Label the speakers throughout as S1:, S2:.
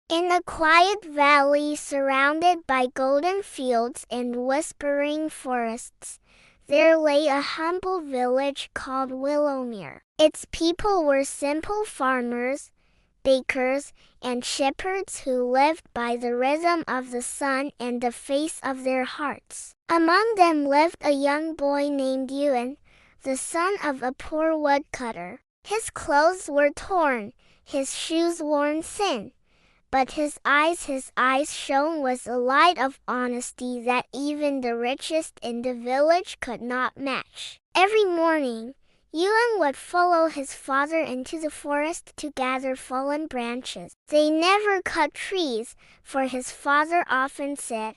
S1: In a quiet valley surrounded by golden fields and whispering forests, there lay a humble village called Willowmere. Its people were simple farmers, bakers, and shepherds who lived by the rhythm of the sun and the pace of their hearts. Among them lived a young boy named Ewan, the son of a poor woodcutter. His clothes were torn, his shoes worn thin, but his eyes shone with a light of honesty that even the richest in the village could not match. Every morning, Ewan would follow his father into the forest to gather fallen branches. They never cut trees, for his father often said,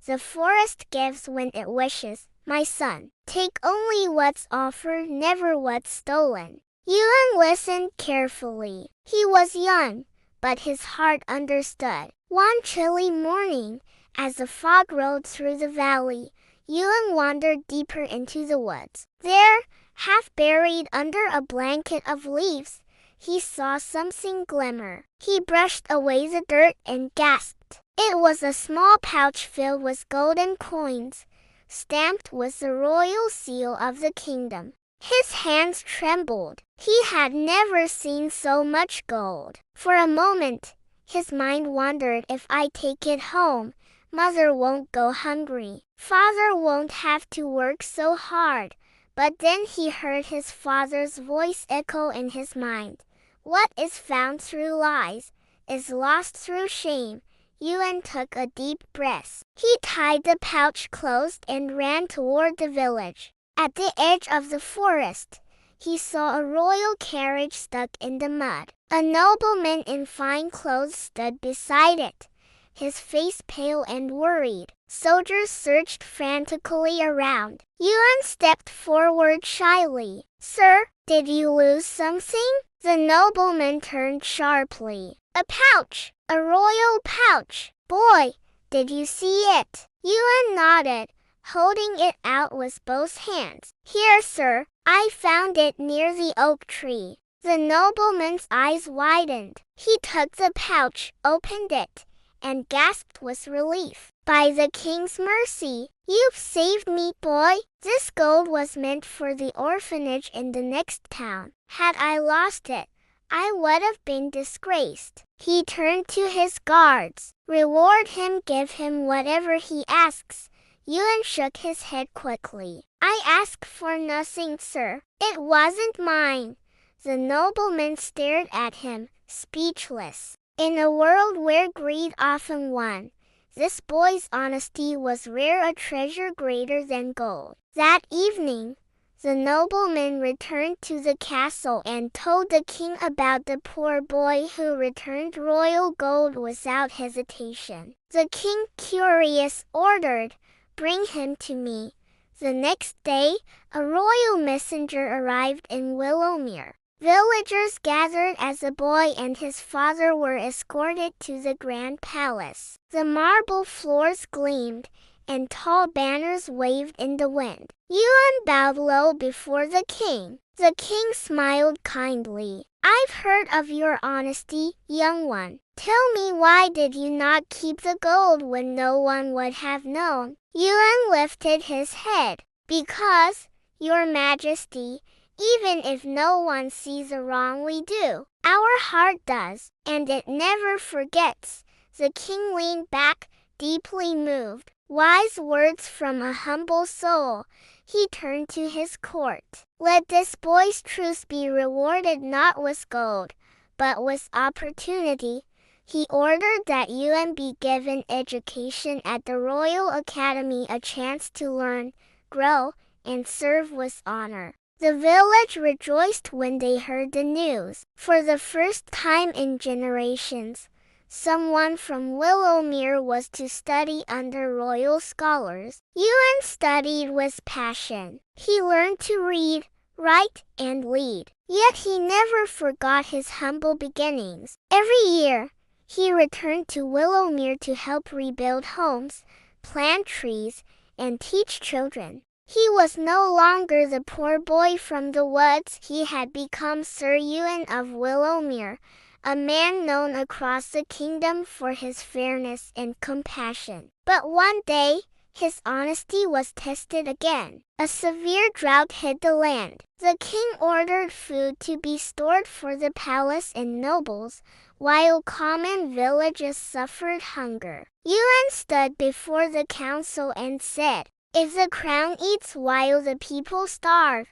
S1: "The forest gives when it wishes, my son. Take only what's offered, never what's stolen." Ewan listened carefully. He was young, but his heart understood. One chilly morning, as the fog rolled through the valley, Ewan wandered deeper into the woods. There, half buried under a blanket of leaves, he saw something glimmer. He brushed away the dirt and gasped. It was a small pouch filled with golden coins, stamped with the royal seal of the kingdom. His hands trembled. He had never seen so much gold. For a moment, his mind wandered. If I take it home, Mother won't go hungry. Father won't have to work so hard. But then he heard his father's voice echo in his mind. What is found through lies is lost through shame. Ewan took a deep breath. He tied the pouch closed and ran toward the village. At the edge of the forest, he saw a royal carriage stuck in the mud. A nobleman in fine clothes stood beside it, his face pale and worried. Soldiers searched frantically around. Ewan stepped forward shyly. "Sir, did you lose something?" The nobleman turned sharply. "A pouch! A royal pouch! Boy, did you see it?" Ewan nodded, holding it out with both hands. "Here, sir, I found it near the oak tree." The nobleman's eyes widened. He took the pouch, opened it, and gasped with relief. "By the king's mercy, you've saved me, boy. This gold was meant for the orphanage in the next town. Had I lost it, I would have been disgraced." He turned to his guards. "Reward him, give him whatever he asks." Ewan shook his head quickly. "I ask for nothing, sir. It wasn't mine." The nobleman stared at him, speechless. In a world where greed often won, this boy's honesty was rare, a treasure greater than gold. That evening, the nobleman returned to the castle and told the king about the poor boy who returned royal gold without hesitation. The king, curious, ordered, "Bring him to me." The next day, a royal messenger arrived in Willowmere. Villagers gathered as the boy and his father were escorted to the grand palace. The marble floors gleamed, and tall banners waved in the wind. Ewan bowed low before the king. The king smiled kindly. "I've heard of your honesty, young one. Tell me, why did you not keep the gold when no one would have known?" Ewan lifted his head. "Because, your majesty, even if no one sees the wrong we do, our heart does, and it never forgets." The king leaned back, deeply moved. Wise words from a humble soul. He turned to his court. "Let this boy's truth be rewarded not with gold, but with opportunity." He ordered that Ewan be given education at the Royal Academy, a chance to learn, grow, and serve with honor. The village rejoiced when they heard the news. For the first time in generations, someone from Willowmere was to study under royal scholars. Ewan studied with passion. He learned to read, write, and lead. Yet he never forgot his humble beginnings. Every year, he returned to Willowmere to help rebuild homes, plant trees, and teach children. He was no longer the poor boy from the woods. He had become Sir Ewan of Willowmere, a man known across the kingdom for his fairness and compassion. But one day, his honesty was tested again. A severe drought hit the land. The king ordered food to be stored for the palace and nobles, while common villages suffered hunger. Ewan stood before the council and said, "If the crown eats while the people starve,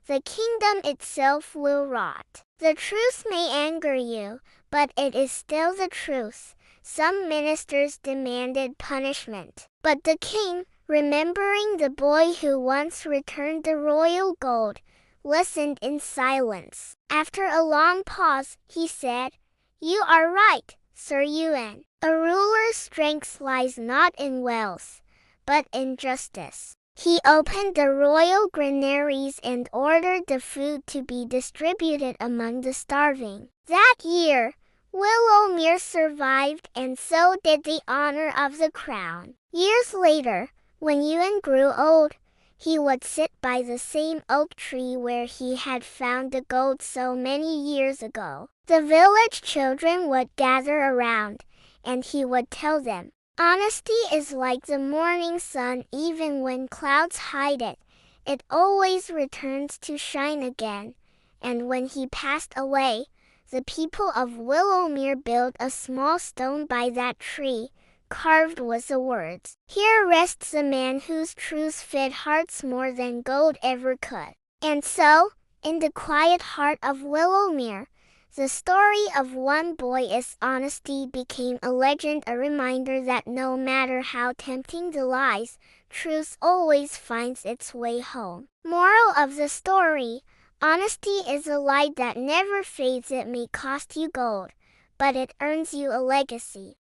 S1: the kingdom itself will rot." The truth may anger you, but it is still the truth. Some ministers demanded punishment, but the king, remembering the boy who once returned the royal gold, listened in silence. After a long pause, he said, "You are right, Sir Ewan. A ruler's strength lies not in wealth, but in justice." He opened the royal granaries and ordered the food to be distributed among the starving. That year, Willowmere survived, and so did the honor of the crown. Years later, when Ewan grew old, he would sit by the same oak tree where he had found the gold so many years ago. The village children would gather around, and he would tell them, "Honesty is like the morning sun. Even when clouds hide it, it always returns to shine again." And when he passed away, the people of Willowmere built a small stone by that tree, carved with the words, "Here rests a man whose truth fit hearts more than gold ever could." And so, in the quiet heart of Willowmere, the story of one boy's honesty became a legend, a reminder that no matter how tempting the lies, truth always finds its way home. Moral of the story: honesty is a light that never fades. It may cost you gold, but it earns you a legacy.